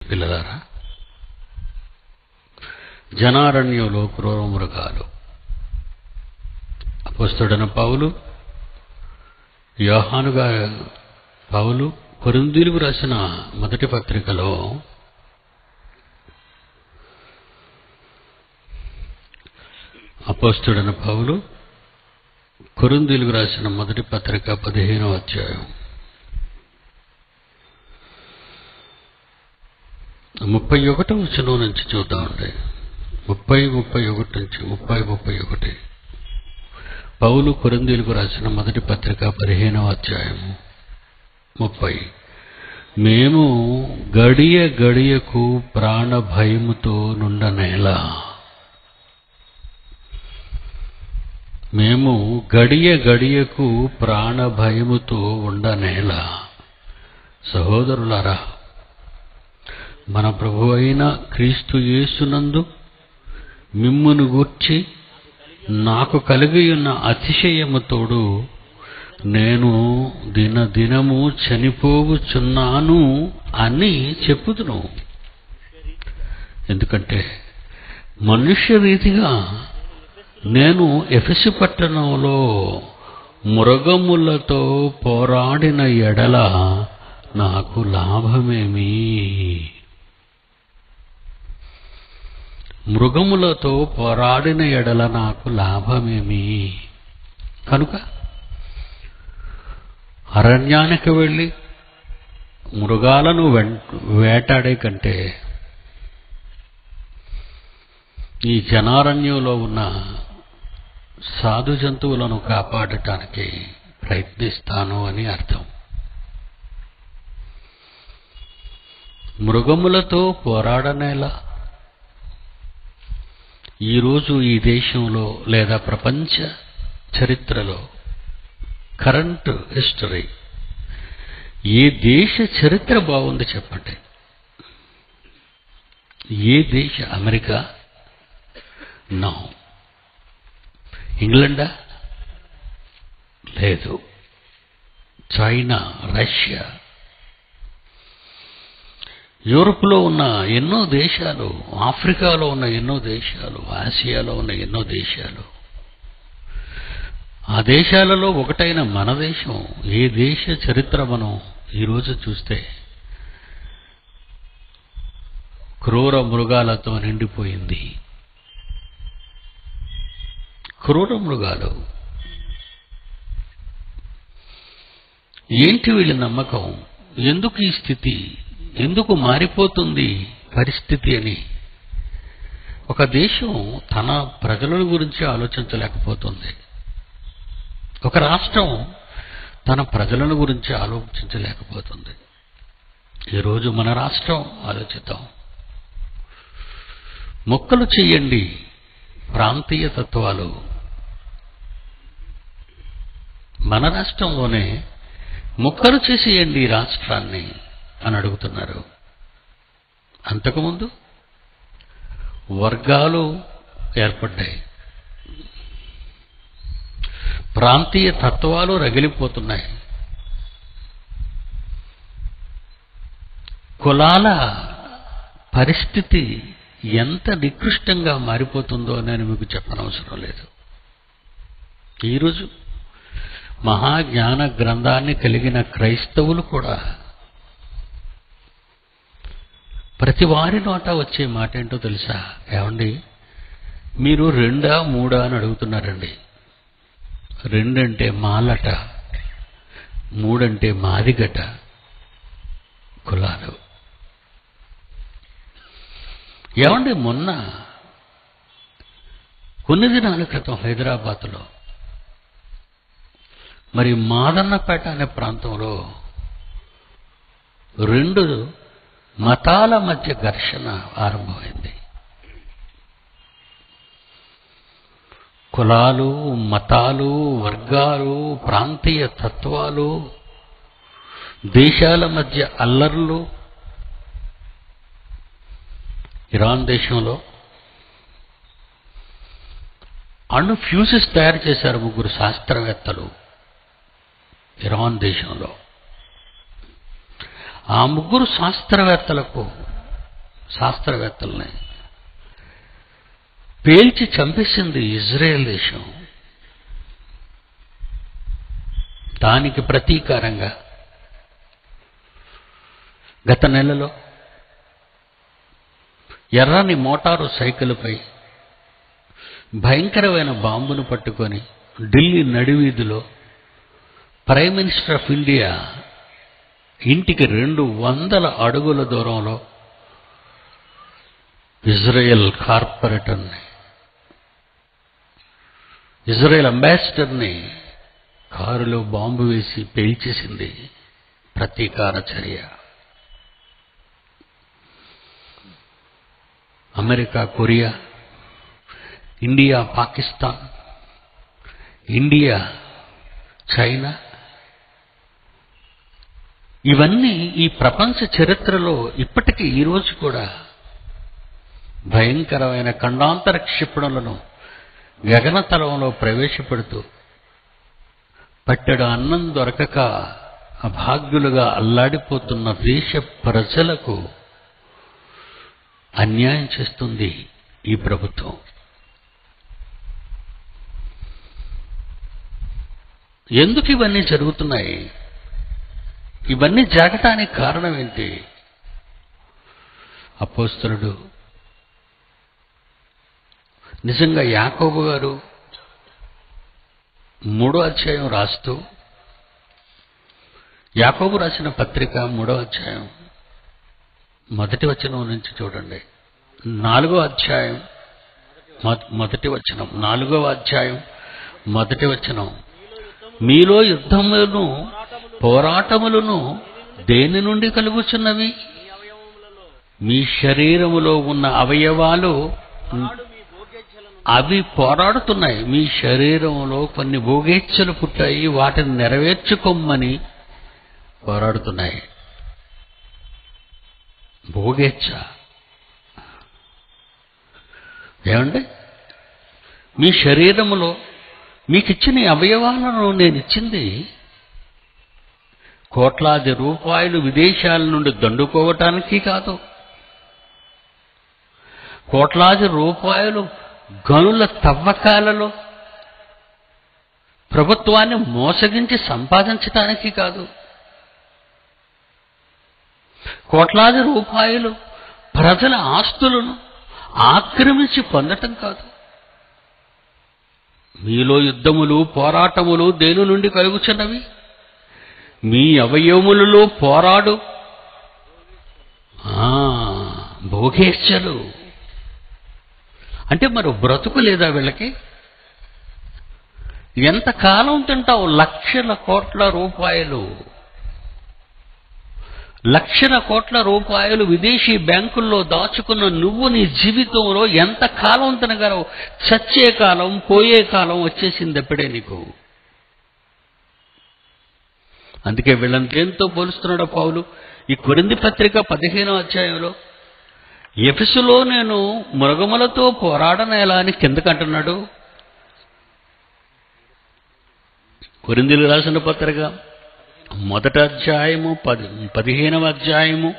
పిల్లలారా, జనారణ్యంలో క్రూర మృగాలు. అపోస్తలుడైన పౌలు కొరింథీయులకు రాసిన మొదటి పత్రికలో అపోస్తలుడైన పౌలు కొరింథీయులకు రాసిన మొదటి పత్రిక 15వ అధ్యాయం 31వ వచనం నుంచి చూద్దామండి. 31 నుంచి 31. పౌలు కొరింథీయులకు రాసిన మొదటి పత్రిక 15వ అధ్యాయం 30. మేము గడియ గడియకు ప్రాణ భయముతో నుండనేలా, మేము గడియ గడియకు ప్రాణ భయముతో ఉండనేలా. సహోదరులారా, మన ప్రభు అయిన క్రీస్తు యేసునందు మిమ్మును గూర్చి నాకు కలిగియున్న అతిశయముతోడు నేను దినదినము చనిపోవుచున్నాను అని చెప్పుదును. ఎందుకంటే మనుష్య రీతిగా నేను ఎఫెసు పట్టణంలో మృగములతో పోరాడిన ఎడల నాకు లాభమేమి? మృగములతో పోరాడిన ఎడల నాకు లాభమేమి? కనుక అరణ్యానికి వెళ్ళి మృగాలను వేటాడే కంటే ఈ జనారణ్యంలో ఉన్న సాధు జంతువులను కాపాడటానికి ప్రయత్నిస్తాను అని అర్థం. మృగములతో పోరాడనేలా ఈరోజు ఈ దేశంలో లేదా ప్రపంచ చరిత్రలో కరెంట్ హిస్టరీ ఏ దేశ చరిత్ర బాగుంది చెప్పండి? ఏ దేశ? అమెరికా? నో. ఇంగ్లండా? లేదు. చైనా, రష్యా, యూరోప్లో ఉన్న ఎన్నో దేశాలు, ఆఫ్రికాలో ఉన్న ఎన్నో దేశాలు, ఆసియాలో ఉన్న ఎన్నో దేశాలు, ఆ దేశాలలో ఒకటైన మన దేశం, ఏ దేశ చరిత్ర మనం ఈరోజు చూస్తే క్రూర మృగాలతో నిండిపోయింది. క్రూర మృగాలు. ఏంటి వీళ్ళ నమ్మకం? ఎందుకు ఈ స్థితి? ఎందుకు మారిపోతుంది పరిస్థితి అని ఒక దేశం తన ప్రజల గురించి ఆలోచించలేకపోతుంది. ఒక రాష్ట్రం తన ప్రజలను గురించి ఆలోచించలేకపోతుంది. ఈరోజు మన రాష్ట్రం ఆలోచిద్దాం. మొక్కలు చెయ్యండి ప్రాంతీయ తత్వాలు. మన రాష్ట్రంలోనే మొక్కలు చేసేయండి ఈ రాష్ట్రాన్ని అని అడుగుతున్నారు. అంతకుముందు వర్గాలు ఏర్పడ్డాయి, ప్రాంతీయ తత్వాలు రగిలిపోతున్నాయి, కులాల పరిస్థితి ఎంత నికృష్టంగా మారిపోతుందో నేను మీకు చెప్పనవసరం లేదు. ఈరోజు మహాజ్ఞాన గ్రంథాన్ని కలిగిన క్రైస్తవులు కూడా ప్రతి వారి నోట వచ్చే మాట ఏంటో తెలుసా? ఏమండి, మీరు 2 3 అని అడుగుతున్నారండి. 2 అంటే మాలట, 3 అంటే మాదిగట కులాలు. ఏమండి, మొన్న కొన్ని దినాల క్రితం హైదరాబాద్లో మరి మాదన్నపేట అనే ప్రాంతంలో 2 మతాల మధ్య ఘర్షణ ఆరంభమైంది. కులాలు, మతాలు, వర్గాలు, ప్రాంతీయ తత్వాలు, దేశాల మధ్య అల్లర్లు. ఇరాన్ దేశంలో అణు ఫ్యూజెస్ తయారు చేశారు 3 శాస్త్రవేత్తలు. ఇరాన్ దేశంలో ఆ 3 శాస్త్రవేత్తలకు శాస్త్రవేత్తల్ని పేల్చి చంపేసింది ఇజ్రాయెల్ దేశం. దానికి ప్రతీకారంగా గత నెలలో ఎర్రని మోటారు సైకిల్పై భయంకరమైన బాంబును పట్టుకొని ఢిల్లీ నడివీధిలో ప్రైమ్ మినిస్టర్ ఆఫ్ ఇండియా ఇంటికి 200 అడుగుల దూరంలో ఇజ్రాయెల్ కార్పొరేటర్ని, ఇజ్రాయెల్ అంబాసిడర్ని కారులో బాంబు వేసి పేల్చేసింది. ప్రతీకార చర్య. America Korea, India Pakistan, India China, ఇవన్నీ ఈ ప్రపంచ చరిత్రలో ఇప్పటికీ ఈరోజు కూడా భయంకరమైన ఖండాంతర క్షిపణులను గగనతలంలో ప్రవేశపెడుతూ పట్టెడు అన్నం దొరకక అభాగ్యులుగా అల్లాడిపోతున్న దేశ ప్రజలకు అన్యాయం చేస్తుంది ఈ ప్రభుత్వం. ఎందుకు ఇవన్నీ జరుగుతున్నాయి? ఇవన్నీ జరగటానికి కారణం ఏంటి? అపోస్తలుడు నిజంగా యాకోబు గారు 3వ అధ్యాయం రాస్తూ, యాకోబు రాసిన పత్రిక 3వ అధ్యాయం 1వ వచనం నుంచి చూడండి. 4వ అధ్యాయం 1వ వచనం, 4వ అధ్యాయం 1వ వచనం, మీలో యుద్ధములను పోరాటములను దేని నుండి కలుగుచున్నవి? మీ శరీరములో ఉన్న అవయవాలు అవి పోరాడుతున్నాయి. మీ శరీరంలో కొన్ని భోగేచ్ఛలు పుట్టాయి, వాటిని నెరవేర్చుకోమని పోరాడుతున్నాయి. భోగేచ్ఛ ఏమండి? మీ శరీరములో మీకిచ్చిన అవయవాలను నేను ఇచ్చింది కోట్లాది రూపాయలు విదేశాల నుండి దండుకోవటానికి కాదు, కోట్లాది రూపాయలు గనుల తవ్వకాలలో ప్రభుత్వాన్ని మోసగించి సంపాదించటానికి కాదు, కోట్లాది రూపాయలు ప్రజల ఆస్తులను ఆక్రమించి పొందటం కాదు. మీలో యుద్ధములు పోరాటములు దేని నుండి కలుగుచున్నవి? మీ అవయవములలో పోరాడు భోగేచ్ఛలు. అంటే మరి బ్రతుకు లేదా వీళ్ళకి? ఎంతకాలం తింటావు? లక్షల కోట్ల రూపాయలు, లక్షల కోట్ల రూపాయలు విదేశీ బ్యాంకుల్లో దాచుకున్న నువ్వు నీ జీవితంలో ఎంతకాలం తినగలవు? చచ్చే కాలం, పోయే కాలం వచ్చేసింది ఎప్పుడే నీకు. అందుకే వీళ్ళని దేంతో పోలుస్తున్నాడు పౌలు? ఈ కొరింథీ పత్రిక 15వ అధ్యాయంలో ఎఫెసులో నేను మృగములతో పోరాడనేలా అని కిందకంటున్నాడు. కొరింథీయులకు రాసిన పత్రిక 1వ అధ్యాయము 15వ అధ్యాయము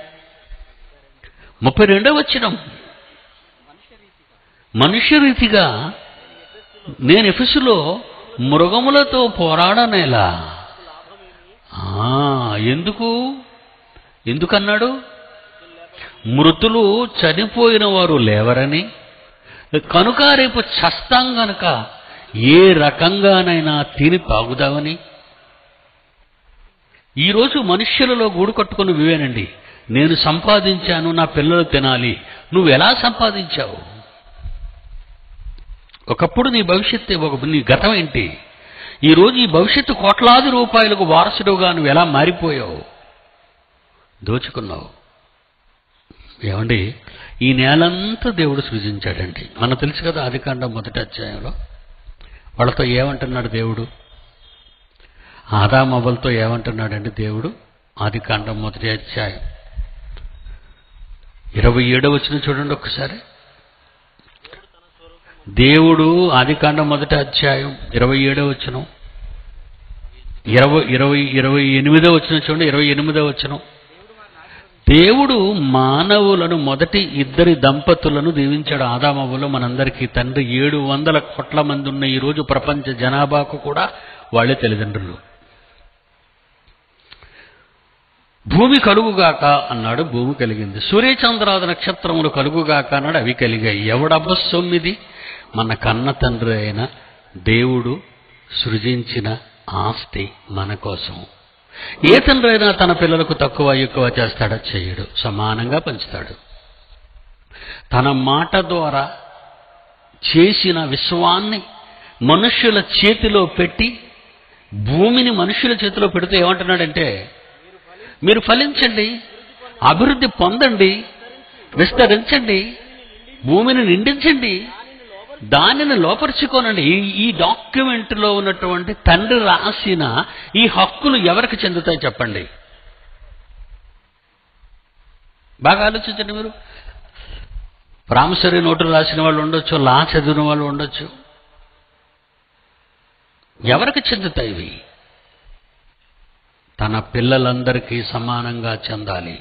32వ వచనం, మనుష్య రీతిగా నేను ఎఫెసులో మృగములతో పోరాడనేలా. ఎందుకన్నాడు? మృతులు చనిపోయిన వారు లేవరని, కనుక రేపు చస్తాం గనుక ఏ రకంగానైనా తిని తాగుదామని. ఈరోజు మనుష్యులలో గూడు కట్టుకుని వివేనండి, నేను సంపాదించాను, నా పిల్లలు తినాలి. నువ్వు ఎలా సంపాదించావు? ఒకప్పుడు నీ భవిష్యత్తు, నీ గతం ఏంటి? ఈరోజు ఈ భవిష్యత్తు కోట్లాది రూపాయలకు వారసుడుగా నువ్వు ఎలా మారిపోయావు? దోచుకున్నావు. ఏమండి, ఈ నేలంతా దేవుడు సృజించాడండి. మనకు తెలుసు కదా, ఆదికాండం 1వ అధ్యాయంలో వాళ్ళతో ఏమంటున్నాడు దేవుడు? ఆదాము అవ్వలతో ఏమంటున్నాడండి దేవుడు? ఆదికాండం 1వ అధ్యాయం 27వ వచనం చూడండి ఒక్కసారి. దేవుడు ఆదికాండం 1వ అధ్యాయం 27వ వచనం, 28వ వచనం చూడండి. 28వ వచనం, దేవుడు మానవులను మొదటి ఇద్దరి దంపతులను దీవించాడు. ఆదామవ్వలు మనందరికీ తండ్రి. 700 కోట్ల మంది ఉన్న ఈరోజు ప్రపంచ జనాభాకు కూడా వాళ్ళే తల్లిదండ్రులు. భూమి కలుగుగాక అన్నాడు, భూమి కలిగింది. సూర్యచంద్రాద నక్షత్రములు కలుగుగాక అన్నాడు, అవి కలిగాయి. ఎవడబ్బ సొమ్మిది? మన కన్న తండ్రి అయిన దేవుడు సృజించిన ఆస్తి మన కోసం. ఏ తండ్రి అయినా తన పిల్లలకు తక్కువ ఎక్కువ చేస్తాడా? చేయడు, సమానంగా పంచుతాడు. తన మాట ద్వారా చేసిన విశ్వాన్ని మనుష్యుల చేతిలో పెట్టి, భూమిని మనుష్యుల చేతిలో పెడితే ఏమంటున్నాడంటే, మీరు ఫలించండి, అభివృద్ధి పొందండి, విస్తరించండి, భూమిని నిండించండి, దానిని లోపరుచుకోనండి. ఈ డాక్యుమెంట్లో ఉన్నటువంటి తండ్రి రాసిన ఈ హక్కులు ఎవరికి చెందుతాయి చెప్పండి? బాగా ఆలోచించండి మీరు. ప్రామిసరీ నోటులు రాసిన వాళ్ళు ఉండొచ్చు, లా చదివిన వాళ్ళు ఉండొచ్చు. ఎవరికి చెందుతాయి ఇవి? తన పిల్లలందరికీ సమానంగా చెందాలి.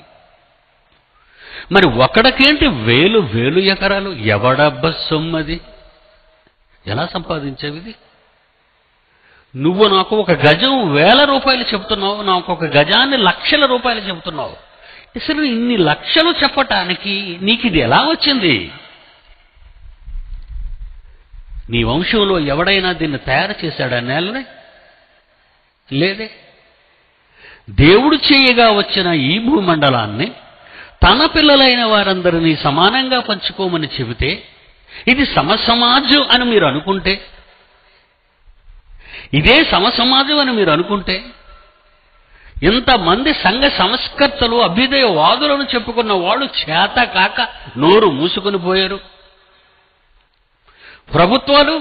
మరి ఒకడికేంటి వేలు వేలు ఎకరాలు? ఎవడబ్బ సొమ్మది? ఎలా సంపాదించేవి? నువ్వు నాకు ఒక గజం 1000 రూపాయలు చెప్తున్నావు, నాకు ఒక గజాన్ని లక్షల రూపాయలు చెప్తున్నావు. అసలు ఇన్ని లక్షలు చెప్పటానికి నీకు ఇది ఎలా వచ్చింది? నీ వంశంలో ఎవడైనా దీన్ని తయారు చేశాడా నేలని? లేదే. దేవుడు చేయగా వచ్చిన ఈ భూమండలాన్ని తన పిల్లలైన వారందరినీ సమానంగా పంచుకోమని చెబితే, ఇది సమసమాజం అని మీరు అనుకుంటే, ఇదే సమసమాజం అని మీరు అనుకుంటే, ఇంతమంది సంఘ సంస్కర్తలు అభ్యుదయవాదులను చెప్పుకున్న వాళ్ళు చేత కాక నోరు మూసుకొని పోయారు. ప్రభుత్వాలు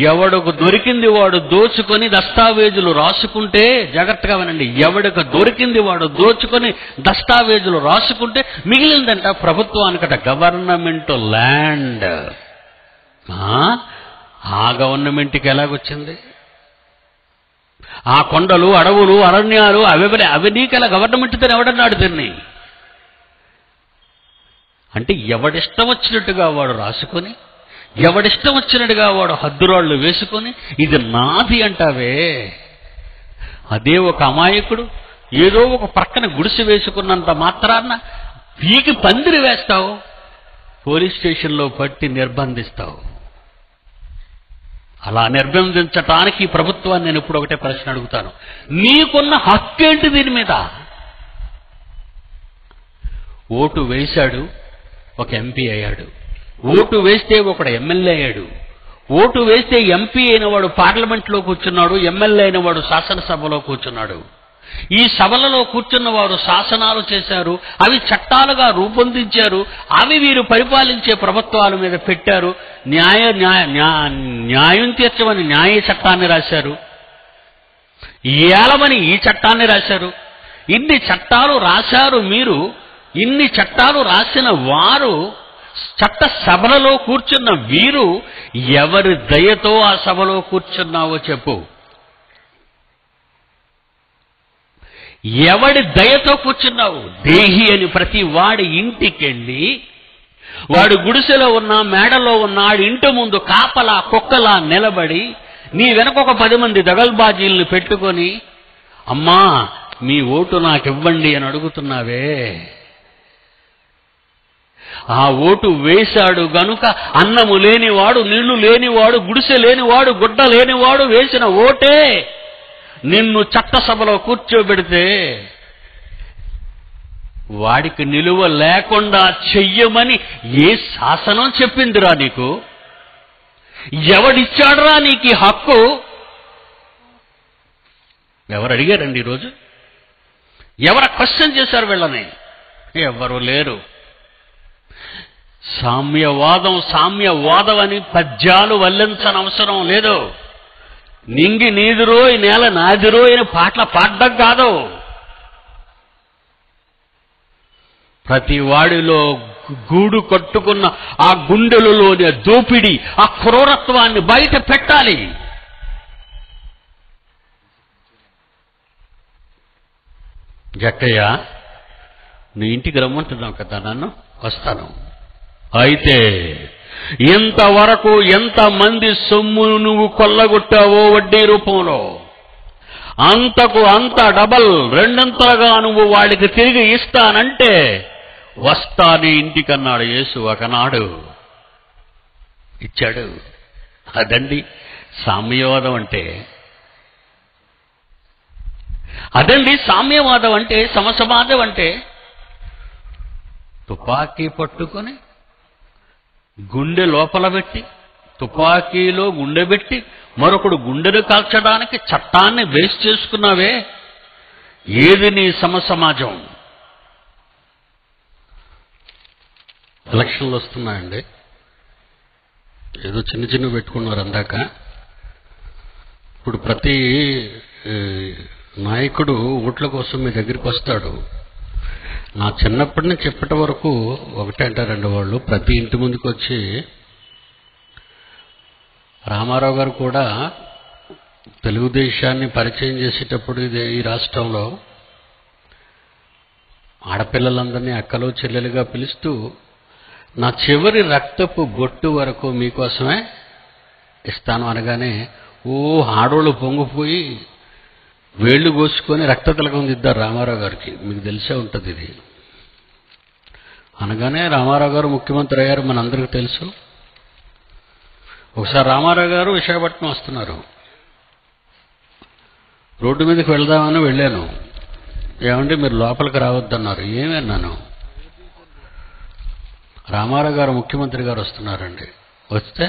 ఎవడకు దొరికింది వాడు దోచుకొని దస్తావేజులు రాసుకుంటే, జాగ్రత్తగా వినండి, ఎవడకు దొరికింది వాడు దోచుకొని దస్తావేజులు రాసుకుంటే మిగిలిందంట ప్రభుత్వానికట గవర్నమెంట్ ల్యాండ్. ఆ గవర్నమెంట్కి ఎలాగొచ్చింది? ఆ కొండలు, అడవులు, అరణ్యాలు అవి నీకెలా గవర్నమెంట్తో ఎవడన్నాడు దీన్ని? అంటే ఎవడిష్టం వచ్చినట్టుగా వాడు రాసుకొని, ఎవడిష్టం వచ్చినట్టుగా వాడు హద్దురాళ్ళు వేసుకొని ఇది నాది అంటావే. అదే ఒక అమాయకుడు ఏదో ఒక ప్రక్కన గుడిసె వేసుకున్నంత మాత్రాన పీకి పందిరి వేస్తావు, పోలీస్ స్టేషన్లో పట్టి నిర్బంధిస్తావు. అలా నిర్బంధించటానికి ప్రభుత్వాన్ని నేను ఇప్పుడు ఒకటే ప్రశ్న అడుగుతాను, నీకున్న హక్కేంటి దీని మీద? ఓటు వేశాడు, ఒక ఎంపీ అయ్యాడు. ఓటు వేస్తే ఒకడు ఎమ్మెల్యే అయ్యాడు. ఓటు వేస్తే ఎంపీ అయిన వాడు పార్లమెంట్లో కూర్చున్నాడు, ఎమ్మెల్యే అయిన వాడు శాసనసభలో కూర్చున్నాడు. ఈ సభలలో కూర్చున్న వారు శాసనాలు చేశారు, అవి చట్టాలుగా రూపొందించారు, అవి వీరు పరిపాలించే ప్రభుత్వాల మీద పెట్టారు. న్యాయం తీర్చమని న్యాయ చట్టాన్ని రాశారు, ఏలమని ఈ చట్టాన్ని రాశారు. ఇన్ని చట్టాలు రాశారు మీరు. ఇన్ని చట్టాలు రాసిన వారు, చట్ట సభలలో కూర్చున్న వీరు, ఎవరి దయతో ఆ సభలో కూర్చున్నావో చెప్పు. ఎవడి దయతో కూర్చున్నావు? దేహి అని ప్రతి వాడి ఇంటికెళ్ళి, వాడు గుడిసెలో ఉన్నా మేడలో ఉన్నా ఆడి ఇంటి ముందు కాపలా కుక్కలా నిలబడి, నీ వెనక ఒక 10 మంది దగల్బాజీలను పెట్టుకొని, అమ్మా మీ ఓటు నాకు ఇవ్వండి అని అడుగుతున్నావే. ఆ ఓటు వేశాడు గనుక అన్నము లేనివాడు, నీళ్లు లేనివాడు, గుడిసె లేనివాడు, గుడ్డ లేనివాడు వేసిన ఓటే నిన్ను చట్టసభలో కూర్చోబెడితే వాడికి నిలువ లేకుండా చెయ్యమని ఏ శాసనం చెప్పిందిరా నీకు? ఎవడిచ్చాడురా నీకు హక్కు? ఎవరు అడిగారండి ఈరోజు? ఎవరు క్వశ్చన్ చేశారు వీళ్ళని? ఎవరు లేరు. సామ్యవాదం అని పద్యాలు వల్లించని అవసరం లేదు. నింగి నీదిరోయ్ నేల నాదిరోయ్ అని పాటలు పాడడం కాదు. ప్రతి వాడిలో గూడు కట్టుకున్న ఆ గుండెలలోని దోపిడి, ఆ క్రూరత్వాన్ని బయట పెట్టాలి. జక్కయ్య నీ ఇంటికి రమ్మంటున్నావు కదా నన్ను, వస్తాను. అయితే ఇంతవరకు ఎంతమంది సొమ్ము నువ్వు కొల్లగొట్టావో వడ్డీ రూపంలో, అంతకు అంత డబల్ రెండంతలుగా నువ్వు వాళ్ళకి తిరిగి ఇస్తానంటే వస్తా నీ ఇంటికన్నాడు యేసు. ఒకనాడు ఇచ్చాడు. అదండి సామ్యవాదం అంటే. అదండి సామ్యవాదం అంటే, సమసమాజం అంటే. తుపాకీ పట్టుకొని గుండె లోపల పెట్టి, తుపాకీలో గుండె పెట్టి మరొకడు గుండెను కాల్చడానికి చట్టాన్ని బేస్ చేసుకున్నావే, ఏది నీ సమసమాజం? ఎలక్షన్లు వస్తున్నాయండి. ఏదో చిన్న చిన్న పెట్టుకున్నారు అందాక. ఇప్పుడు ప్రతి నాయకుడు ఓట్ల కోసం మీ దగ్గరికి వస్తాడు. నా చిన్నప్పటి నుంచి ఇప్పటి వరకు ఒకటే అంటారండి వాళ్ళు, ప్రతి ఇంటి ముందుకు వచ్చి, రామారావు గారు కూడా తెలుగుదేశాన్ని పరిచయం చేసేటప్పుడు ఈ రాష్ట్రంలో ఆడపిల్లలందరినీ అక్కలు చెల్లెలుగా పిలుస్తూ, నా చివరి రక్తపు బొట్టు వరకు మీకోసమే ఇస్తాను అనగానే ఆడోళ్ళు పొంగిపోయి వేళ్లు కోసుకొని రక్త తిలకం దిద్దారు రామారావు గారికి. మీకు తెలిసే ఉంటుంది ఇది. అనగానే రామారావు గారు ముఖ్యమంత్రి అయ్యారు, మనందరికీ తెలుసు. ఒకసారి రామారావు గారు విశాఖపట్నం వస్తున్నారు. రోడ్డు మీదకి వెళ్దామని వెళ్ళాను. ఏమంటే మీరు లోపలికి రావద్దన్నారు. ఏమన్నాను? రామారావు గారు ముఖ్యమంత్రి గారు వస్తున్నారండి. వస్తే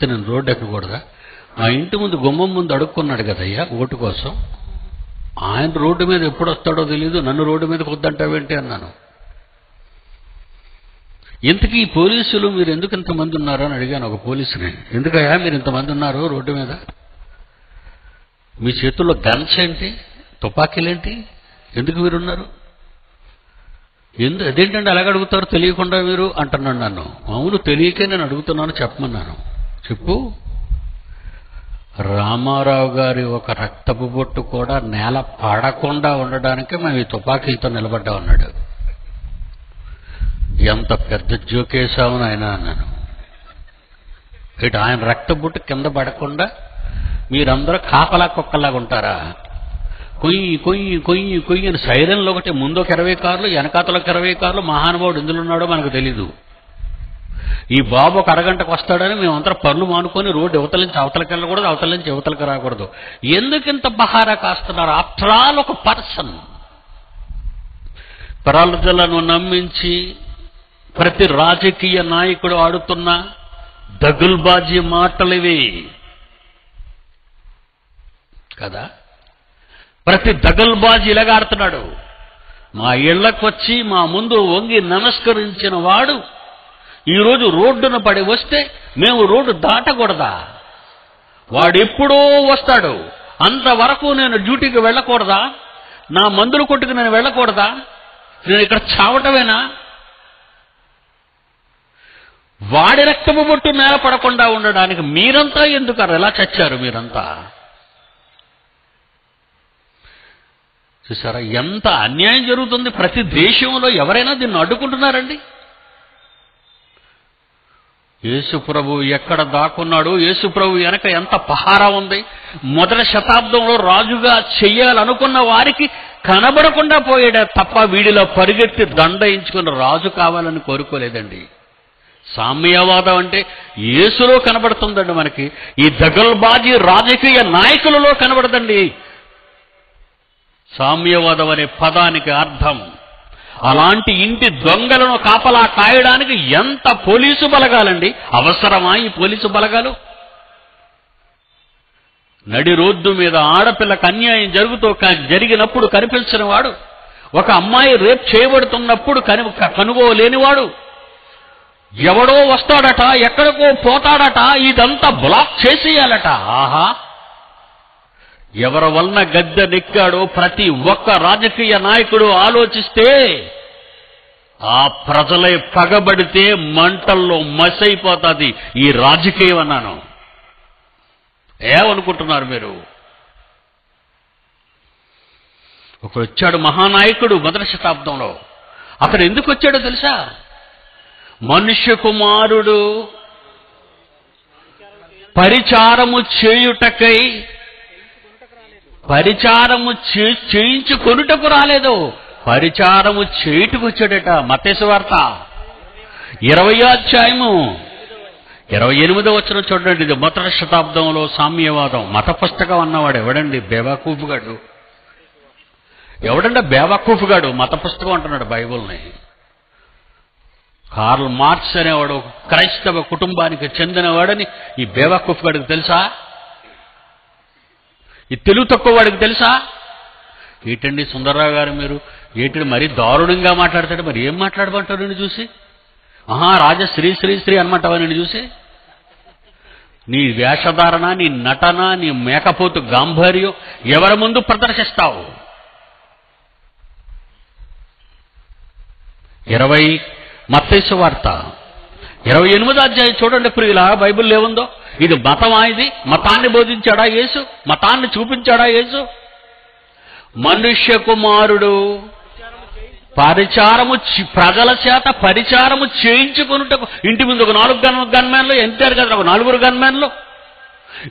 నేను రోడ్డు ఎక్కకూడదా? మా ఇంటి ముందు గుమ్మం ముందు అడుక్కున్నాడు కదయ్యా ఓటు కోసం. ఆయన రోడ్డు మీద ఎప్పుడు వస్తాడో తెలియదు, నన్ను రోడ్డు మీదకి వద్దంటావేంటి అన్నాను. ఇంతకీ ఈ పోలీసులు మీరు ఎందుకు ఇంతమంది ఉన్నారు అని అడిగాను ఒక పోలీసుని. ఎందుకయ్యా మీరు ఇంతమంది ఉన్నారు రోడ్డు మీద? మీ చేతుల్లో గన్స్ ఏంటి, తుపాకీలేంటి, ఎందుకు మీరున్నారు? అదేంటంటే అలాగ అడుగుతారు తెలియకుండా మీరు అంటున్నాను నన్ను. అవును, తెలియకే నేను అడుగుతున్నాను, చెప్పమన్నాను. చెప్పు. రామారావు గారి ఒక రక్తపు బొట్టు కూడా నేల పడకుండా ఉండడానికే మేము ఈ తుపాకీలతో నిలబడ్డా ఉన్నాడు. ఎంత పెద్ద జోకేశామని ఆయన అన్నాను. ఇటు ఆయన రక్తబొట్టు కింద పడకుండా మీరందరూ కాపలా కుక్కలాగా ఉంటారా? కొయ్యి కొయ్యి కొయ్యి కొయ్యి అని సైరన్లు ఒకటి, ముందొక 20 కార్లు వెనకాతలకు 20 కార్లు. మహానుభావుడు ఎందులో ఉన్నాడో మనకు తెలీదు. ఈ బాబు ఒక అరగంటకు వస్తాడని మేమంతా పనులు మానుకొని రోడ్డు యువతల నుంచి అవతలకి వెళ్ళకూడదు, అవతల నుంచి యువతలకి రాకూడదు. ఎందుకింత బహారా కాస్తున్నారు? ఆఫ్టర్ ఆల్ ఒక పర్సన్. ప్రజలను నమ్మించి ప్రతి రాజకీయ నాయకుడు ఆడుతున్న దగుల్బాజీ మాటలివి కదా. ప్రతి దగుల్బాజీ ఇలాగా ఆడుతున్నాడు. మా ఇళ్లకు వచ్చి మా ముందు వంగి నమస్కరించిన వాడు ఈరోజు రోడ్డున పడి వస్తే మేము రోడ్డు దాటకూడదా? వాడు ఎప్పుడో వస్తాడు, అంతవరకు నేను డ్యూటీకి వెళ్ళకూడదా? నా మందులు కొట్టుకు నేను వెళ్ళకూడదా? నేను ఇక్కడ చావటమేనా? వాడి రక్తపు బొట్టు నేల పడకుండా ఉండడానికి మీరంతా ఎందుకు ఎలా చచ్చారు? మీరంతా చూసారా ఎంత అన్యాయం జరుగుతుంది? ప్రతి దేశంలో ఎవరైనా దీన్ని అడ్డుకుంటున్నారండి? యేసుప్రభు ఎక్కడ దాక్కున్నాడు? యేసుప్రభు వెనక ఎంత పహారా ఉంది? మొదటి శతాబ్దంలో రాజుగా చెయ్యాలనుకున్న వారికి కనబడకుండా పోయాడే తప్ప వీడిలో పరిగెత్తి దండయించుకుని రాజు కావాలని కోరుకోలేదండి. సామ్యవాదం అంటే యేసులో కనబడుతుందండి మనకి. ఈ దగల్బాజీ రాజకీయ నాయకులలో కనబడదండి సామ్యవాదం అనే పదానికి అర్థం. అలాంటి ఇంటి దొంగలను కాపలా కాయడానికి ఎంత పోలీసు బలగాలండి? అవసరమా ఈ పోలీసు బలగాలు? నడి రోడ్డు మీద ఆడపిల్లకు అన్యాయం జరిగినప్పుడు కనిపించిన వాడు, ఒక అమ్మాయి రేప్ చేయబడుతున్నప్పుడు కనుగోలేనివాడు, ఎవడో వస్తాడట, ఎక్కడికో పోతాడట, ఇదంతా బ్లాక్ చేసేయాలట. ఆహా, ఎవరి వలన గద్దె నెక్కాడో ప్రతి ఒక్క రాజకీయ నాయకుడు ఆలోచిస్తే ఆ ప్రజలే పగబడితే మంటల్లో మసైపోతుంది ఈ రాజకీయం అన్నాను. ఏమనుకుంటున్నారు మీరు? ఒకడు వచ్చాడు, మహానాయకుడు మొదటి శతాబ్దంలో. అతడు ఎందుకు వచ్చాడో తెలుసా? మనుష్య కుమారుడు పరిచారము చేయుటకై, పరిచారము చేయించుకొనుటకు రాలేదు, పరిచారము చేయుటకు వచ్చాడట. మత్తయి సువార్త 20వ అధ్యాయము 28వ వచనం చూడండి. ఇది మొదటి శతాబ్దంలో సామ్యవాదం మత పుస్తకం అన్నవాడు ఎవడండి? బేవాకూఫ్ గాడు. ఎవడంటే బేవాకూఫ్ గాడు మత పుస్తకం అంటున్నాడు బైబుల్ని. కార్ల్ మార్క్స్ అనేవాడు క్రైస్తవ కుటుంబానికి చెందినవాడని ఈ బేవాకూఫ్ గాడికి తెలుసా? ఈ తెలుగు తక్కువ వాడికి తెలుసా? ఏంటండి సుందరరావు గారు, మీరు ఏంటి మరీ దారుణంగా మాట్లాడతాడు? మరి ఏం మాట్లాడమంటారు నిన్ను చూసి? రాజశ్రీ శ్రీ శ్రీ అనమంటావా నిన్ను చూసి? నీ వేషధారణ, నీ నటన, నీ మేకపోతు గాంభీర్యం ఎవరి ముందు ప్రదర్శిస్తావు? 20 మత్తయి సువార్త 28వ అధ్యాయం చూడండి ప్రియులా, బైబిల్లో ఏముందో? ఇది మతమా? ఇది మతాన్ని బోధించాడా యేసు? మతాన్ని చూపించాడా యేసు? మనుష్య కుమారుడు పరిచారము, ప్రజల చేత పరిచారము చేయించుకున్నటకు. ఇంటి ముందు ఒక 4 గన్మెన్లు ఎంటారు కదా, ఒక 4 గన్మెన్లు,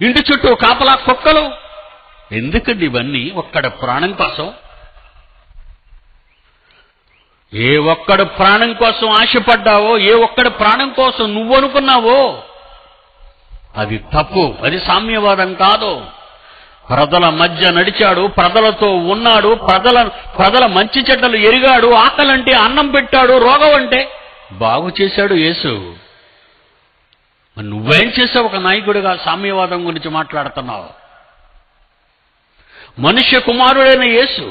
ఇంటి చుట్టూ కాపలా కుక్కలు. ఎందుకండి ఇవన్నీ? ఒక్కడి ప్రాణం కోసం. ఏ ఒక్కడు ప్రాణం కోసం ఆశపడ్డావో, ఏ ఒక్కడి ప్రాణం కోసం నువ్వు అనుకున్నావో అది తప్పు. అది సామ్యవాదం కాదు. ప్రజల మధ్య నడిచాడు, ప్రజలతో ఉన్నాడు, ప్రజల మంచి చెడ్డలు ఎరిగాడు, ఆకలంటే అన్నం పెట్టాడు, రోగం అంటే బాగు చేశాడు యేసు. నువ్వేం చేసావు? ఒక నాయకుడిగా సామ్యవాదం గురించి మాట్లాడుతున్నావు. మనుష్య కుమారుడైన యేసు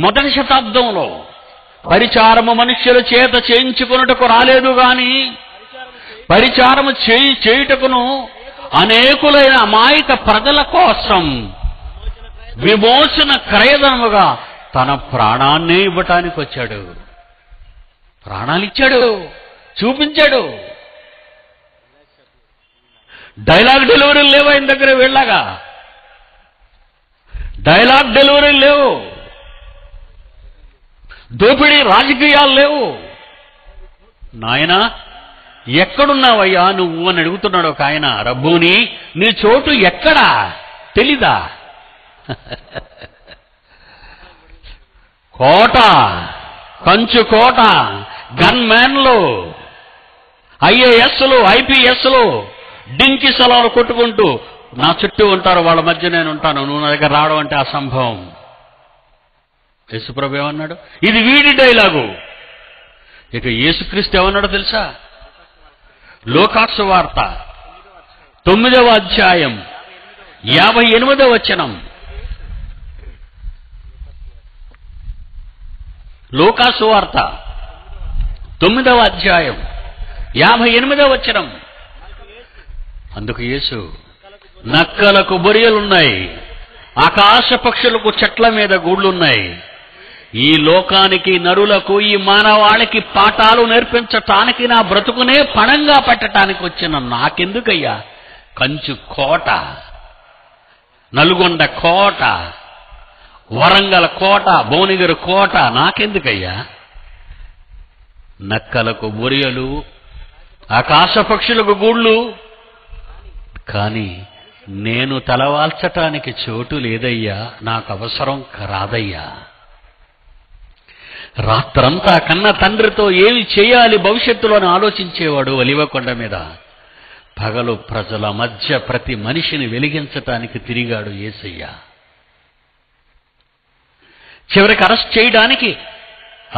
మొదటి శతాబ్దంలో పరిచారము మనుష్యుల చేత చేయించుకున్నటకు రాలేదు గాని పరిచారము చేయుటకును అనేకులైన అమాయక ప్రజల కోసం విమోచన క్రయధనముగా తన ప్రాణాన్ని ఇవ్వటానికి వచ్చాడు. ప్రాణాలు ఇచ్చాడు, చూపించాడు. డైలాగ్ డెలివరీలు లేవు ఆయన దగ్గర. వెళ్ళాగా డైలాగ్ డెలివరీలు లేవు, దోపిడీ రాజకీయాలు లేవు. నాయనా ఎక్కడున్నావయ్యా నువ్వు అని అడుగుతున్నాడు ఒక ఆయన. రబ్బూని, నీ చోటు ఎక్కడా తెలీదా? కోట, కంచు కోట, గన్మ్యాన్లు, ఐఏఎస్లు, ఐపీఎస్లు డింకి సలాలు కొట్టుకుంటూ నా చుట్టూ ఉంటారు. వాళ్ళ మధ్య నేను ఉంటాను. నువ్వు నా దగ్గర రావడం అంటే అసంభవం. యేసుప్రభు ఏమన్నాడు? ఇది వీడి డైలాగు. ఇక యేసుక్రీస్తు ఏమన్నాడో తెలుసా? లోకాసు వార్త 9వ అధ్యాయం 58వ వచనం. లోకాసు వార్త 9వ అధ్యాయం 58వ వచనం. అందుకు యేసు, నక్కలకు బొరియలున్నాయి, ఆకాశ పక్షులకు చెట్ల మీద గూళ్ళున్నాయి, ఈ లోకానికి, నరులకు, ఈ మానవాళికి పాఠాలు నేర్పించటానికి నా బ్రతుకునే పణంగా పెట్టడానికి వచ్చిన నాకెందుకయ్యా కంచు కోట, నల్గొండ కోట, వరంగల్ కోట, భువనగిరి కోట నాకెందుకయ్యా? నక్కలకు బొరియలు, ఆకాశ పక్షులకు గూళ్ళు, కానీ నేను తలవాల్చటానికి చోటు లేదయ్యా, నాకు అవసరం రాదయ్యా. రాత్రంతా కన్న తండ్రితో ఏమి చేయాలి భవిష్యత్తులో అని ఆలోచించేవాడు ఒలివకొండ మీద. పగలు ప్రజల మధ్య ప్రతి మనిషిని వెలిగించటానికి తిరిగాడు యేసయ్య. చివరికి అరెస్ట్ చేయడానికి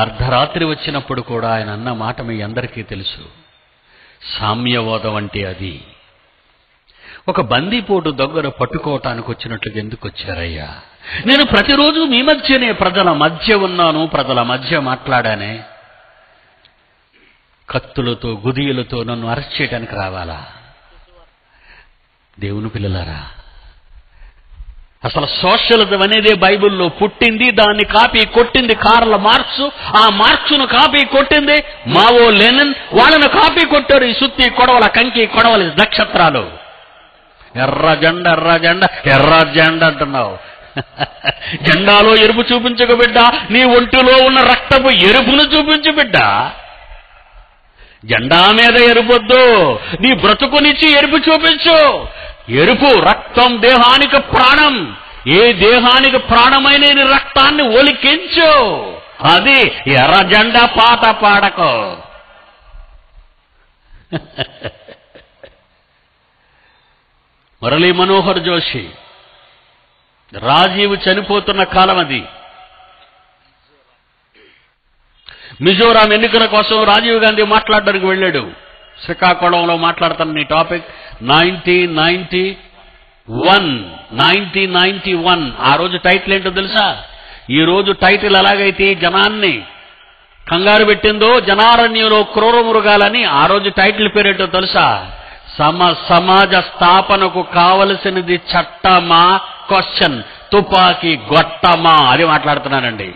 అర్ధరాత్రి వచ్చినప్పుడు కూడా ఆయన అన్న మాట మీ అందరికీ తెలుసు. సామ్యవాదం అంటే అది. ఒక బందీపోటు దగ్గర పట్టుకోవటానికి వచ్చినట్లుగా ఎందుకు వచ్చారయ్యా? నేను ప్రతిరోజు మీ మధ్యనే ప్రజల మధ్య ఉన్నాను, ప్రజల మధ్య మాట్లాడానే. కత్తులతో, గుదియలతో నన్ను అరెస్ట్ చేయడానికి రావాలా? దేవుని పిల్లలారా, అసలు సోషలిజం అనేదే బైబిల్లో పుట్టింది. దాన్ని కాపీ కొట్టింది కార్ల్ మార్క్స్. ఆ మార్క్స్ను కాపీ కొట్టింది మావో లెనిన్. వాళ్ళను కాపీ కొట్టారు ఈ సుత్తి కొడవల, కంకి కొడవలి నక్షత్రాలు. ఎర్ర జెండ, ఎర్ర జెండ, ఎర్ర జెండ అంటున్నావు. జెండాలో ఎరుపు చూపించక బిడ్డ, నీ ఒంటిలో ఉన్న రక్తపు ఎరుపును చూపించు బిడ్డ. జెండా మీద ఎరుపొద్దు, నీ బ్రతుకునిచ్చి ఎరుపు చూపించు. ఎరుపు రక్తం దేహానికి ప్రాణం. ఏ దేహానికి ప్రాణమైన నీ రక్తాన్ని ఒలికించు. అది ఎర్ర జెండా పాట పాడకో. మురళీ మనోహర్ జోషి, రాజీవ్ చనిపోతున్న కాలం అది. మిజోరాం ఎన్నికల కోసం రాజీవ్ గాంధీ మాట్లాడడానికి వెళ్ళాడు. శ్రీకాకుళంలో మాట్లాడుతున్న ఈ టాపిక్ 1991. ఆ రోజు టైటిల్ ఏంటో తెలుసా? ఈ రోజు టైటిల్ ఎలాగైతే జనాన్ని కంగారు పెట్టిందో, జనారణ్యంలో క్రూర మృగాలని, ఆ రోజు టైటిల్ పేరేంటో తెలుసా? సమాజ స్థాపనకు కావలసినది చట్టమా క్వశ్చన్, తుపాకీ గొట్టమా, అది మాట్లాడుతున్నానండి.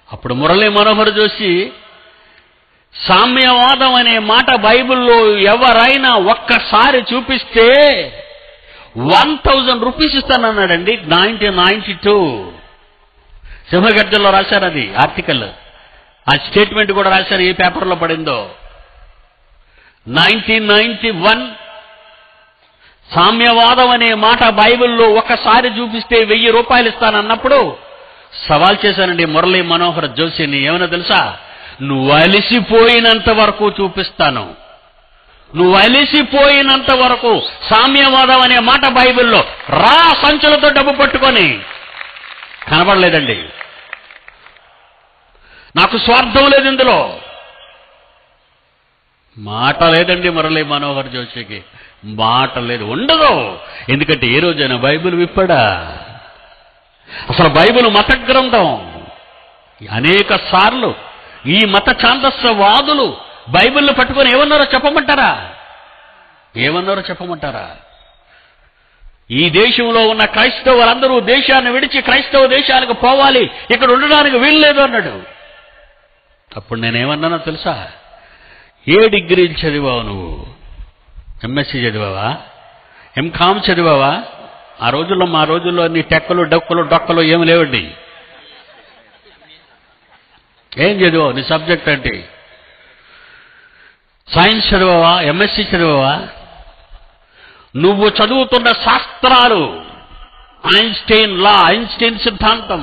అప్పుడు మురళీ మనోహర్ జోషి, సామ్యవాదం అనే మాట బైబిల్లో ఎవరైనా ఒక్కసారి చూపిస్తే 1000 రూపీస్ ఇస్తానన్నాడండి. 1992 సింహగర్జనలో రాశారు అది ఆర్టికల్. ఆ స్టేట్మెంట్ కూడా రాశారు, ఏ పేపర్లో పడిందో. 1991 సామ్యవాదం అనే మాట బైబిల్లో ఒక్కసారి చూపిస్తే 1000 రూపాయలు ఇస్తానన్నప్పుడు సవాల్ చేశానండి మురళీ మనోహర్ జోషిని. ఏమైనా తెలుసా? నువ్వు అలిసిపోయినంత వరకు చూపిస్తాను. నువ్వు అలిసిపోయినంత వరకు సామ్యవాదం అనే మాట బైబిల్లో రా, సంచులతో డబ్బు పట్టుకొని. కనబడలేదండి. నాకు స్వార్థం లేదు ఇందులో. మాట లేదండి మురళీ మనోహర్ జోషికి, మాట లేదు, ఉండదు. ఎందుకంటే ఏ రోజైనా బైబిల్ విప్పాడా? అసలు బైబిల్ మత గ్రంథం. అనేక సార్లు ఈ మత ఛాందస్యవాదులు బైబిల్ని పట్టుకొని ఏమన్నారో చెప్పమంటారా? ఈ దేశంలో ఉన్న క్రైస్తవులందరూ దేశాన్ని విడిచి క్రైస్తవ దేశానికి పోవాలి, ఇక్కడ ఉండడానికి వీల్లేదు అన్నాడు. అప్పుడు నేనేమన్నానో తెలుసా? ఏ డిగ్రీలు చదివావు నువ్వు? ఎంఎస్సీ చదివావా? ఎంకామ్ చదివావా? ఆ రోజుల్లో, మా రోజుల్లో నీ టెక్కలు డొక్కలు ఏమి లేవండి. ఏం చదివావు? నీ సబ్జెక్ట్ అంటే సైన్స్ చదివావా? ఎంఎస్సీ చదివావా? నువ్వు చదువుతున్న శాస్త్రాలు ఐన్స్టైన్ లా, ఐన్స్టైన్ సిద్ధాంతం,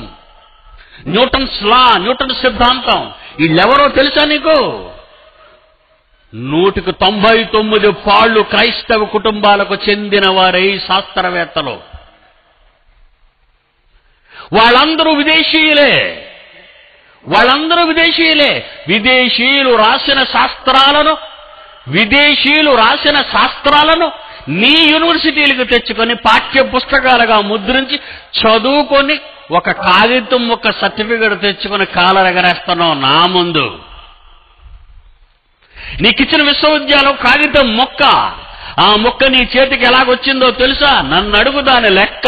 న్యూటన్స్ లా, న్యూటన్ సిద్ధాంతం, వీళ్ళెవరో తెలుసా నీకు? 199 పాళ్ళు క్రైస్తవ కుటుంబాలకు చెందిన వారై శాస్త్రవేత్తలు. వాళ్ళందరూ విదేశీయులే. విదేశీయులు రాసిన శాస్త్రాలను నీ యూనివర్సిటీలకు తెచ్చుకొని పాఠ్య పుస్తకాలుగా ముద్రించి చదువుకొని ఒక కాగితం, ఒక సర్టిఫికెట్ తెచ్చుకొని కాలరెగరేస్తున్నావు నా ముందు. నీకిచ్చిన విశ్వవిద్యాలయం కాగితం మొక్క. ఆ మొక్క నీ చేతికి ఎలాగొచ్చిందో తెలుసా? నన్ను అడుగు దాని లెక్క.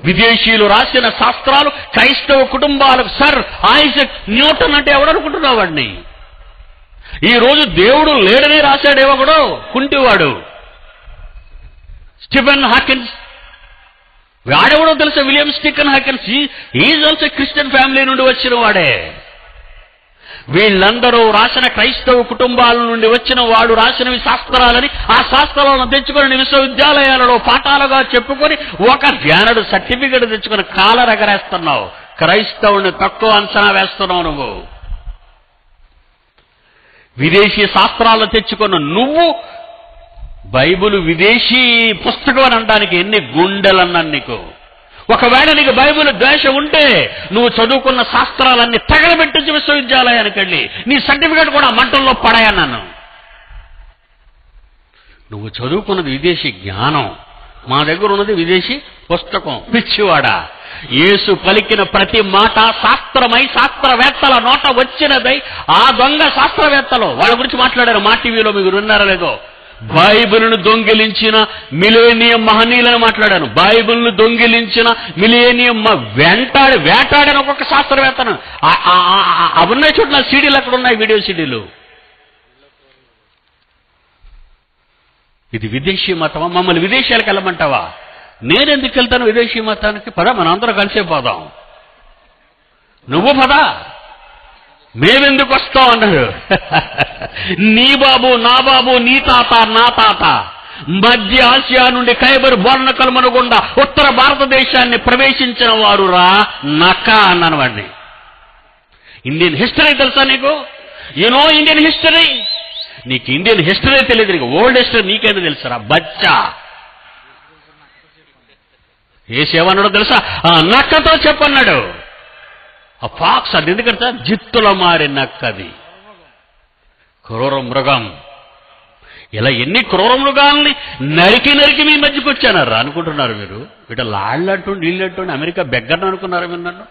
విదేశీయులు రాసిన శాస్త్రాలు క్రైస్తవ కుటుంబాలకు. సర్ ఐజాక్ న్యూటన్ అంటే ఎవడనుకుంటున్నావు వాడిని? ఈ రోజు దేవుడు లేడని రాశాడేవో కూడా కుంటివాడు. స్టీఫెన్ హాకిన్స్, వాడెవడో తెలుసా? William Stephen Hawkins. Is also Christian family నుండి వచ్చిన వాడే. వీళ్ళందరూ రాసిన క్రైస్తవ కుటుంబాల నుండి వచ్చిన వాడు రాసినవి శాస్త్రాలని, ఆ శాస్త్రాలను తెచ్చుకొని విశ్వవిద్యాలయాలలో పాఠాలుగా చెప్పుకొని ఒక జ్ఞానుడు సర్టిఫికెట్ తెచ్చుకొని కాలరెగరేస్తున్నావు. క్రైస్తవుని తక్కువ అంచనా వేస్తున్నావు నువ్వు. విదేశీ శాస్త్రాలు తెచ్చుకున్న నువ్వు బైబిల్ విదేశీ పుస్తకం అని అనడానికి ఎన్ని గుండెలన్నాను నీకు. ఒకవేళ నీకు బైబిల్ ద్వేషం ఉంటే నువ్వు చదువుకున్న శాస్త్రాలన్నీ తగలబెట్టించి విశ్వవిద్యాలయానికి వెళ్ళి నీ సర్టిఫికెట్ కూడా మంటల్లో పడాయన్నాను. నువ్వు చదువుకున్నది విదేశీ జ్ఞానం, మా దగ్గర ఉన్నది విదేశీ పుస్తకం. పిచ్చివాడా, యేసు పలికిన ప్రతి మాట శాస్త్రమై శాస్త్రవేత్తల నోట వచ్చినదై, ఆ దొంగ శాస్త్రవేత్తలు వాళ్ళ గురించి మాట్లాడారు మా టీవీలో, మీకు విన్నారా లేదో. బైబిల్ను దొంగిలించిన మిలేనియం మహనీయులను మాట్లాడాను. బైబిల్ను దొంగిలించిన మిలేనియం వేటాడని ఒక్కొక్క శాస్త్రవేత్తను. అవున్నాయి చూడ, సీడీలు అక్కడ ఉన్నాయి, వీడియో సీడీలు. ఇది విదేశీ మతమా? మమ్మల్ని విదేశాలకు వెళ్ళమంటావా? నేనెందుకు వెళ్తాను విదేశీ మతానికి? పద, మనందరం కలిసే పోదాం. నువ్వు పదా, మేమెందుకు వస్తాం అన్నాడు. నీ బాబు, నా బాబు, నీ తాత, నా తాత మధ్య ఆసియా నుండి ఖైబర్ బోర్నకల్మను గుండా ఉత్తర భారతదేశాన్ని ప్రవేశించిన వారు రా నక్క అన్నాను వాడిని. ఇండియన్ హిస్టరీ తెలుసా నీకు? You know Indian history? నీకు ఇండియన్ హిస్టరీ తెలియదు, నీకు ఓల్డ్ హిస్టరీ నీకేదో తెలుసరా బచ్చా. ఏసేమన్నాడో తెలుసా? ఆ నక్కతో చెప్పన్నాడు. ఆ ఫాక్స్ అది ఎందుకంటే జిత్తుల మారి నక్కది, క్రూర మృగం. ఇలా ఎన్ని క్రూర మృగాల్ని నరికి నరికి మీ మధ్యకి వచ్చానారా అనుకుంటున్నారు మీరు? వీట లాళ్ళంటుండి నీళ్ళంటుండి అమెరికా బెగ్గరని అనుకున్నారు మీరు నన్ను?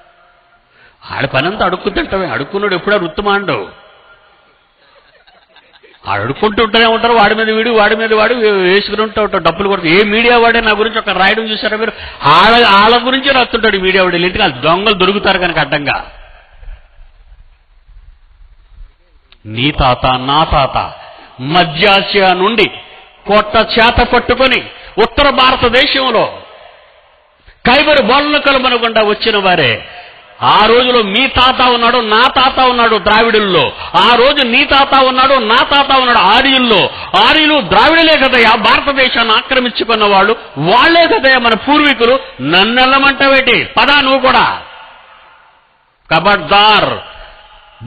ఆడ పనంతా అడుక్కు తింటామే. అడుక్కున్నాడు ఎప్పుడూ రుత్తుమాండవు. అడుక్కుంటుంటూనే ఉంటారు, వాడి మీద వీడు, వాడి మీద వాడు వేసుకుని ఉంటాడు, డబ్బులు కొడుతూ. ఏ మీడియా వాడే నా గురించి ఒక రాయడం చూసారా మీరు? వాళ్ళ గురించి రాస్తుంటాడు మీడియా వాడు. ఇంటికి దొంగలు దొరుకుతారు కనుక అడ్డంగా. నీ తాత, నా తాత మధ్యాసియా నుండి కొట్ట చేత పట్టుకొని ఉత్తర భారతదేశంలో ఖైబర్ బోర్నకల్మను గుండా వచ్చిన వారే. ఆ రోజులో మీ తాత ఉన్నాడు, నా తాత ఉన్నాడు ద్రావిడుల్లో. ఆ రోజు నీ తాత ఉన్నాడు, నా తాత ఉన్నాడు ఆర్యుల్లో. ఆర్యులు ద్రావిడులే కదయ్యా భారతదేశాన్ని ఆక్రమించుకున్న వాళ్ళు, వాళ్లే కదయ్యా మన పూర్వీకులు. నన్నెల్లమంటావేటి? పదా నువ్వు కూడా. కబడ్దార్,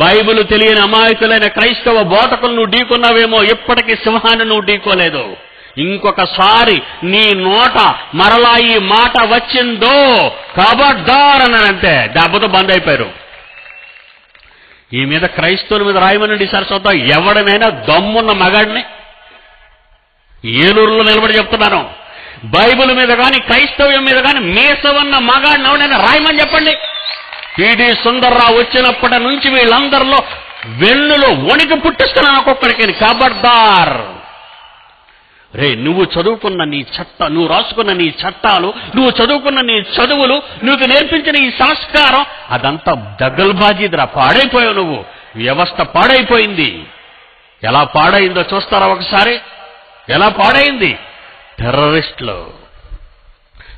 బైబిల్ తెలియని అమాయకులైన క్రైస్తవ బోధకులు నువ్వు ఢీకున్నావేమో, ఇప్పటికీ సింహాన్ని నువ్వు ఢీకోలేదు. ఇంకొకసారి నీ నోట మరలా ఈ మాట వచ్చిందో కబడ్దార్ అన్నాడంతే, దెబ్బతో బంద్ అయిపోయారు. ఈ మీద క్రైస్తవుల మీద రాయమనండి సార్ చూద్దాం. ఎవడనైనా దమ్మున్న మగాడిని ఏలూరులో నిలబడి చెప్తున్నాను, బైబిల్ మీద కానీ క్రైస్తవ్యం మీద కానీ మేసవన్న మగాడిని ఎవడైనా రాయమని చెప్పండి. పిడి సుందర్రావు వచ్చినప్పటి నుంచి వీళ్ళందరిలో వెన్నులో వణికి పుట్టిస్తున్నాను ఒక్కొక్కడికి. కబడ్దార్ రే, నువ్వు చదువుకున్న నీ నువ్వు రాసుకున్న నీ చట్టాలు, నువ్వు చదువుకున్న నీ చదువులు, నువ్వు నేర్పించిన ఈ సంస్కారం అదంతా దగల్బాజీదిరా. పాడైపోయావు నువ్వు. వ్యవస్థ పాడైపోయింది. ఎలా పాడైందో చూస్తారా ఒకసారి? ఎలా పాడైంది? టెర్రరిస్టులు,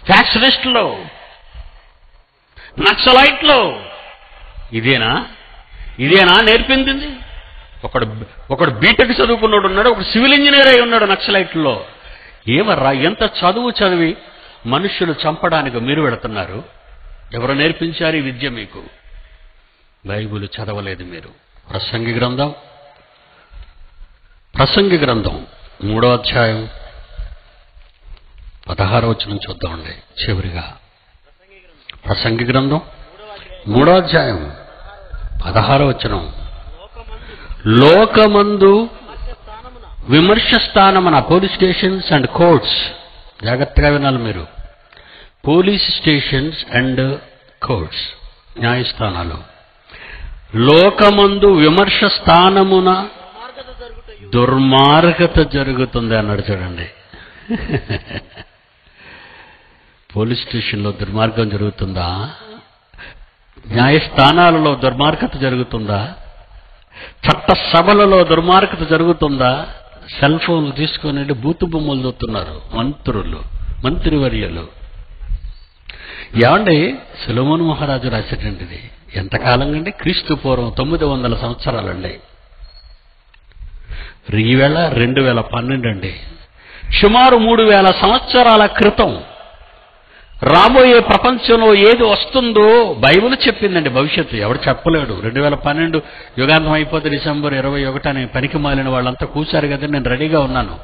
ఫ్యాక్షనిస్టులు, నక్సలైట్లు. ఇదేనా నేర్పింది? ఒకడు బీటెక్ చదువుకున్నాడు ఉన్నాడు, ఒకడు సివిల్ ఇంజనీర్ అయి ఉన్నాడు నక్సలైట్లో. ఏమర్రా, ఎంత చదువు చదివి మనుష్యులు చంపడానికి మీరు వెళుతున్నారు? ఎవరు నేర్పించారు ఈ విద్య మీకు? బైబిల్ చదవలేదు మీరు. ప్రసంగి గ్రంథం 3వ అధ్యాయం 16వ వచనం చూద్దామండి చివరిగా. ప్రసంగి గ్రంథం 3వ అధ్యాయం 16వ వచనం. లోకమందు విమర్శ స్థానమున, పోలీస్ స్టేషన్స్ అండ్ కోర్ట్స్, జాగ్రత్తగా వినాలి మీరు. పోలీస్ స్టేషన్స్ అండ్ కోర్ట్స్, న్యాయస్థానాలు. లోకమందు విమర్శ స్థానమున దుర్మార్గత జరుగుతుంది అన్నాడు చూడండి. పోలీస్ స్టేషన్లో దుర్మార్గం జరుగుతుందా? న్యాయస్థానాలలో దుర్మార్గత జరుగుతుందా? చట్ట సభలలో దుర్మార్గత జరుగుతుందా? సెల్ ఫోన్లు తీసుకొని బూతు బొమ్మలు చూస్తున్నారు మంత్రులు, మంత్రివర్యులు. ఏమండి, సొలొమోను మహారాజు రాసేటండిది ఎంతకాలం అండి? క్రీస్తు పూర్వం 900 సంవత్సరాలండి. ఈవేళ 2012 అండి. సుమారు 3000 సంవత్సరాల క్రితం రాబోయే ప్రపంచంలో ఏది వస్తుందో బైబిల్ చెప్పిందండి. భవిష్యత్తు ఎవడు చెప్పలేడు. 2012 యుగాంతం అయిపోతే డిసెంబర్ 21 అని పనికి మాలిన వాళ్ళంతా కూర్చారు కదా, నేను రెడీగా ఉన్నాను.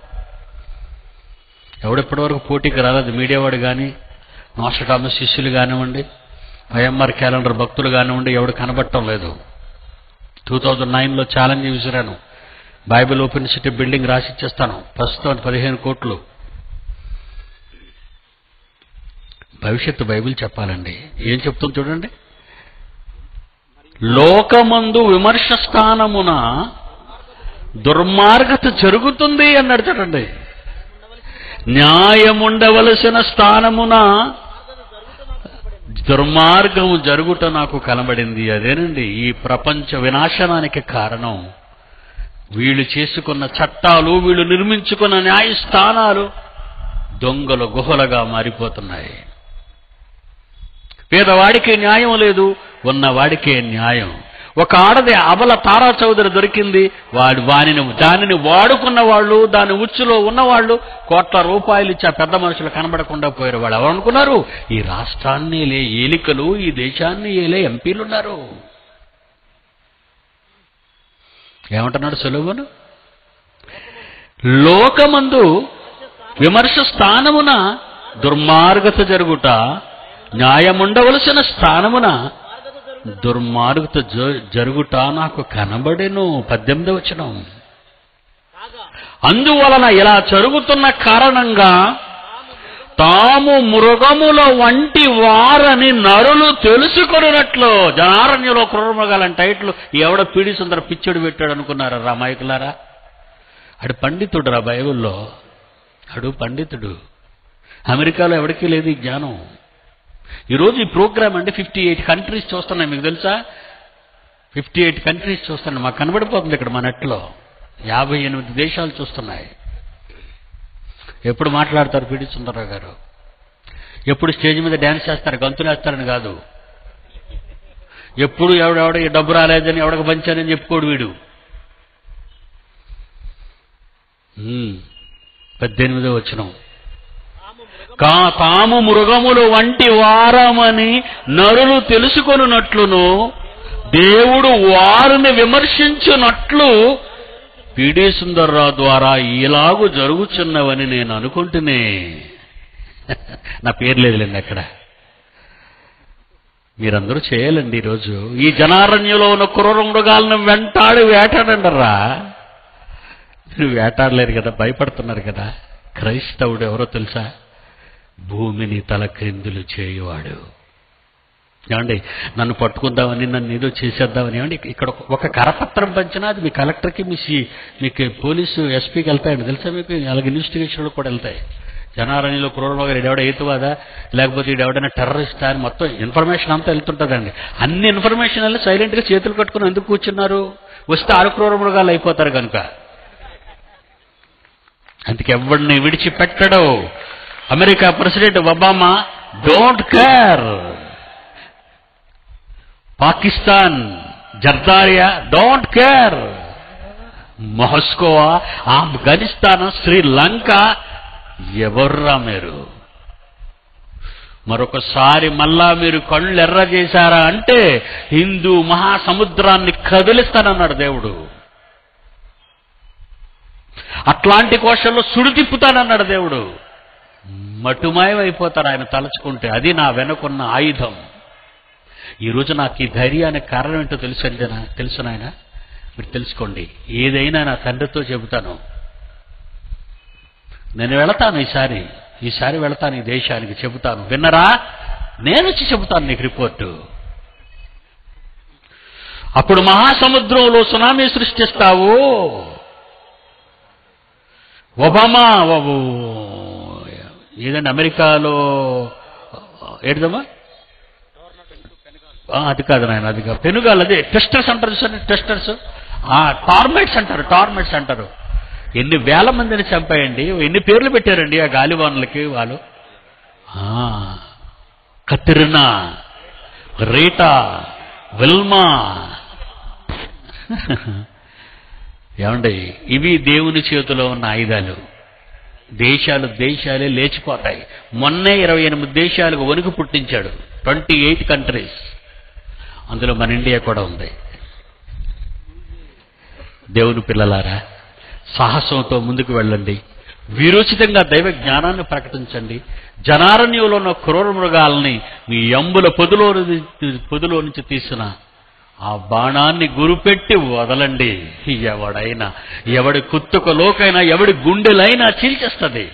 ఎవడెప్పటి వరకు పోటీకి రాలేదు. మీడియా వాడు కానీ, నోస్ట్రడామస్ శిష్యులు కానివ్వండి, ఐఎంఆర్ క్యాలెండర్ భక్తులు కానివ్వండి, ఎవడు కనబడటం లేదు. 2009లో ఛాలెంజ్ విసిరాను, బైబిల్ ఓపెన్ సిటీ బిల్డింగ్ రాసిచ్చేస్తాను, ప్రస్తుతం 15 కోట్లు. భవిష్యత్తు బైబిల్ చెప్పాలండి. ఏం చెప్తుంది చూడండి. లోకమందు విమర్శ స్థానమున దుర్మార్గత జరుగుతుంది అన్నాడు చూడండి. న్యాయముండవలసిన స్థానమున దుర్మార్గం జరుగుట నాకు కనబడింది. అదేనండి ఈ ప్రపంచ వినాశనానికి కారణం. వీళ్ళు చేసుకున్న చట్టాలు, వీళ్ళు నిర్మించుకున్న న్యాయస్థానాలు దొంగల గుహలుగా మారిపోతున్నాయి. పేదవాడికి న్యాయం లేదు, ఉన్నవాడికే న్యాయం. ఒక ఆడది అబల తారా చౌదరి దొరికింది. దానిని వాడుకున్న వాళ్ళు, దాని ఉచ్చులో ఉన్నవాళ్ళు కోట్ల రూపాయలు ఇచ్చి ఆ పెద్ద మనుషులు కనబడకుండా పోయారు. వాళ్ళు ఎవరనుకున్నారు? ఈ రాష్ట్రాన్ని ఏలే ఏలికలు, ఈ దేశాన్ని ఏలే ఎంపీలున్నారు. ఏమంటున్నాడు సొలొమోను? లోకమందు విమర్శ స్థానమున దుర్మార్గత జరుగుట, న్యాయముండవలసిన స్థానమున దుర్మార్గత జరుగుట నాకు కనబడెను. 18వ వచనం. అందువలన ఇలా జరుగుతున్న కారణంగా తాము మృగముల వంటి వారని నరులు తెలుసుకొనున్నట్లు. జనారణ్యంలో క్రూరమృగాలని టైట్లు ఎవడ పీడి సుందర పిచ్చడు పెట్టాడు అనుకున్నారా రామాయకులారా? అడు పండితుడు రా, బైబిల్లో అడు పండితుడు. అమెరికాలో ఎవరికీ లేదు ఈ జ్ఞానం. ఈరోజు ఈ ప్రోగ్రామ్ అంటే 58 కంట్రీస్ చూస్తున్నాయి. మీకు తెలుసా? 58 కంట్రీస్ చూస్తున్నాయి. మాకు కనబడిపోతుంది ఇక్కడ మా నెట్లో. 58 దేశాలు చూస్తున్నాయి. ఎప్పుడు మాట్లాడతారు పీడి సుందరరావు గారు? ఎప్పుడు స్టేజ్ మీద డ్యాన్స్ చేస్తారు, గంతులు వేస్తారని కాదు. ఎప్పుడు ఎవడెవడ ఈ డబ్బు రాలేదని ఎవడకు పంచానని చెప్పుకోడు వీడు. 18వ వచనం. తాము మృగములు వంటి వారమని నరులు తెలుసుకొనున్నట్లును దేవుడు వారిని విమర్శించున్నట్లు పీడి సుందర్రావు ద్వారా ఇలాగూ జరుగుచున్నవని నేను అనుకుంటునే. నా పేరు లేదులేండి అక్కడ. మీరందరూ చేయాలండి ఈరోజు. ఈ జనారణ్యంలో ఉన్న క్రూర మృగాలను వేటాడండరా. మీరు వేటాడలేరు కదా, భయపడుతున్నారు కదా. క్రైస్తవుడు ఎవరో తెలుసా? భూమిని తలక్రిందులు చేయువాడు. ఏమండి, నన్ను పట్టుకుందామని, నన్ను ఏదో చేసేద్దామని. ఏమండి, ఇక్కడ ఒక కరపత్రం పంచినా అది మీ కలెక్టర్కి, మీకు పోలీసు ఎస్పీకి వెళ్తాయండి తెలుసా మీకు? అలాగే ఇన్వెస్టిగేషన్లు కూడా వెళ్తాయి. జనారణ్యంలో క్రూరమృగాలు ఈడెవడ హేతువాదా, లేకపోతే ఈడెవడైనా టెర్రరిస్టా అని మొత్తం ఇన్ఫర్మేషన్ అంతా వెళ్తుంటుందండి. అన్ని ఇన్ఫర్మేషన్ వెళ్ళి సైలెంట్గా చేతులు కట్టుకుని ఎందుకు కూర్చున్నారు? వస్తే 6 క్రూరమృగాలు అయిపోతారు కనుక. అందుకే ఎవడిని విడిచిపెట్టడు. America president Obama don't care. Pakistan జర్దారియా డోంట్ కేర్. మాస్కోవా, ఆఫ్ఘనిస్తాన్, శ్రీలంక ఎవర్రా మీరు? మరొకసారి మళ్ళా మీరు కళ్ళు ఎర్ర చేశారా అంటే హిందూ మహాసముద్రాన్ని కదిలిస్తానన్నాడు దేవుడు. అట్లాంటి కోశంలో సుడి తిప్పుతానన్నాడు దేవుడు. మటుమాయం అయిపోతారు ఆయన తలుచుకుంటే. అది నా వెనుకున్న ఆయుధం. ఈరోజు నాకు ఈ ధైర్యానికి కారణం ఏంటో తెలుసు నాయన. మీరు తెలుసుకోండి. ఏదైనా నా తండ్రితో చెబుతాను. నేను వెళతాను, ఈసారి వెళతాను ఈ దేశానికి, చెబుతాను. విన్నరా? నేను వచ్చి చెబుతాను నీకు రిపోర్టు. అప్పుడు మహాసముద్రంలో సునామీ సృష్టిస్తావు. ఒబామా ఏదండి అమెరికాలో ఏదమ్మా? అది కాదు నాయన, అది కాదు. పెనుగాలు, అదే టెస్టర్స్ అంటారు చూసారు, టెస్టర్స్. టార్మెట్స్ అంటారు. ఎన్ని వేల మందిని చంపాయండి. ఎన్ని పేర్లు పెట్టారండి ఆ గాలివానులకి వాళ్ళు. Katrina, Rita, Wilma. ఏమండి, ఇవి దేవుని చేతిలో ఉన్న ఆయుధాలు. దేశాలే లేచిపోతాయి. మొన్నే 28 దేశాలకు వణుకు పుట్టించాడు. 28 కంట్రీస్. అందులో మన ఇండియా కూడా ఉంది. దేవుని పిల్లలారా, సాహసంతో ముందుకు వెళ్ళండి. వీరోచితంగా దైవ జ్ఞానాన్ని ప్రకటించండి. జనారణ్యంలో ఉన్న క్రూర మృగాల్ని మీ అంబుల పొదులో నుంచి తీసిన ఆ బాణాన్ని గురిపెట్టి వదలండి. ఎవడైనా, ఎవడి కుత్తుకలోకైనా, ఎవడి గుండెలైనా చీల్చేస్తుంది.